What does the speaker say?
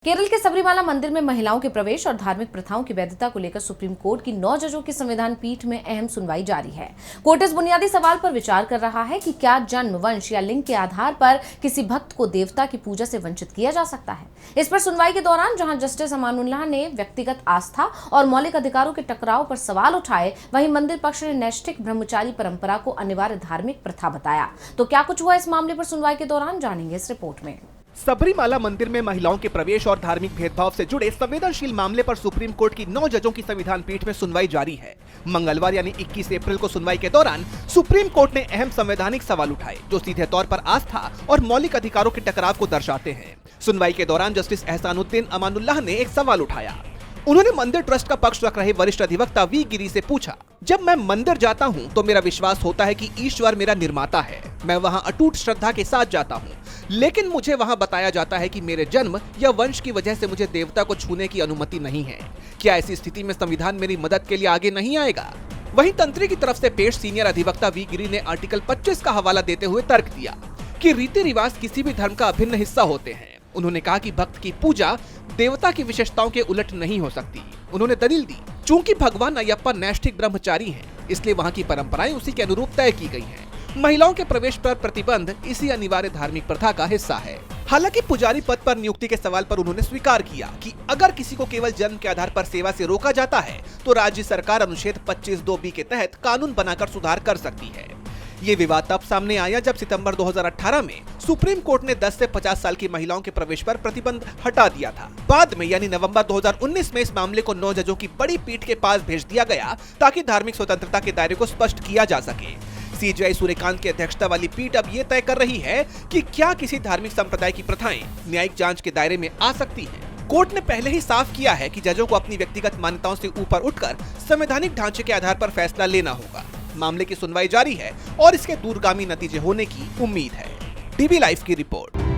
केरल के सबरीमाला मंदिर में महिलाओं के प्रवेश और धार्मिक प्रथाओं की वैधता को लेकर सुप्रीम कोर्ट की 9 जजों की संविधान पीठ में अहम सुनवाई जारी है। कोर्ट इस बुनियादी सवाल पर विचार कर रहा है कि क्या जन्म, वंश या लिंग के आधार पर किसी भक्त को देवता की पूजा से वंचित किया जा सकता है। इस पर सुनवाई के दौरान जहां जस्टिस अमानुल्लाह ने व्यक्तिगत आस्था और मौलिक अधिकारों के टकराव पर सवाल उठाए, वहीं मंदिर पक्ष ने नैष्ठिक ब्रह्मचारी परंपरा को अनिवार्य धार्मिक प्रथा बताया। तो क्या कुछ हुआ इस मामले पर सुनवाई के दौरान, जानेंगे इस रिपोर्ट में। सबरीमाला मंदिर में महिलाओं के प्रवेश और धार्मिक भेदभाव से जुड़े संवेदनशील मामले पर सुप्रीम कोर्ट की 9 जजों की संविधान पीठ में सुनवाई जारी है। मंगलवार यानी 21 अप्रैल को सुनवाई के दौरान सुप्रीम कोर्ट ने अहम संवैधानिक सवाल उठाए, जो सीधे तौर पर आस्था और मौलिक अधिकारों के टकराव को दर्शाते हैं। सुनवाई के दौरान जस्टिस एहसानुद्दीन अमानुल्लाह ने एक सवाल उठाया। उन्होंने मंदिर ट्रस्ट का पक्ष रख रहे वरिष्ठ अधिवक्ता वी गिरी से पूछा, जब मैं मंदिर जाता हूं तो मेरा विश्वास होता है कि ईश्वर मेरा निर्माता है। मैं वहां अटूट श्रद्धा के साथ जाता हूं, लेकिन मुझे वहां बताया जाता है कि मेरे जन्म या वंश की वजह से मुझे देवता को छूने की अनुमति नहीं है। क्या ऐसी स्थिति में संविधान मेरी मदद के लिए आगे नहीं आएगा? वहीं तंत्री की तरफ से पेश सीनियर अधिवक्ता वी गिरी ने आर्टिकल 25 का हवाला देते हुए तर्क दिया कि रीति रिवाज किसी भी धर्म का अभिन्न हिस्सा होते हैं। उन्होंने कहा कि भक्त की पूजा देवता की विशेषताओं के उलट नहीं हो सकती। उन्होंने दलील दी, चूंकि भगवान अयप्पा नैष्ठिक ब्रह्मचारी हैं, इसलिए वहां की परंपराएं उसी के अनुरूप तय की गई हैं। महिलाओं के प्रवेश पर प्रतिबंध इसी अनिवार्य धार्मिक प्रथा का हिस्सा है। हालांकि पुजारी पद पर नियुक्ति के सवाल पर उन्होंने स्वीकार किया कि अगर किसी को केवल जन्म के आधार पर सेवा से रोका जाता है तो राज्य सरकार अनुच्छेद 25(2)(b) के तहत कानून बनाकर सुधार कर सकती है। ये विवाद तब सामने आया जब सितंबर 2018 में सुप्रीम कोर्ट ने 10 से 50 साल की महिलाओं के प्रवेश पर प्रतिबंध हटा दिया था। बाद में यानी नवंबर 2019 में इस मामले को 9 जजों की बड़ी पीठ के पास भेज दिया गया ताकि धार्मिक स्वतंत्रता के दायरे को स्पष्ट किया जा सके। सीजेआई सूर्यकांत की अध्यक्षता वाली पीठ अब ये तय कर रही है कि क्या किसी धार्मिक संप्रदाय की प्रथाएं न्यायिक जांच के दायरे में आ सकती हैं। कोर्ट ने पहले ही साफ किया है कि जजों को अपनी व्यक्तिगत मान्यताओं से ऊपर उठकर संवैधानिक ढांचे के आधार पर फैसला लेना होगा। मामले की सुनवाई जारी है और इसके दूरगामी नतीजे होने की उम्मीद है। टीवी लाइव की रिपोर्ट।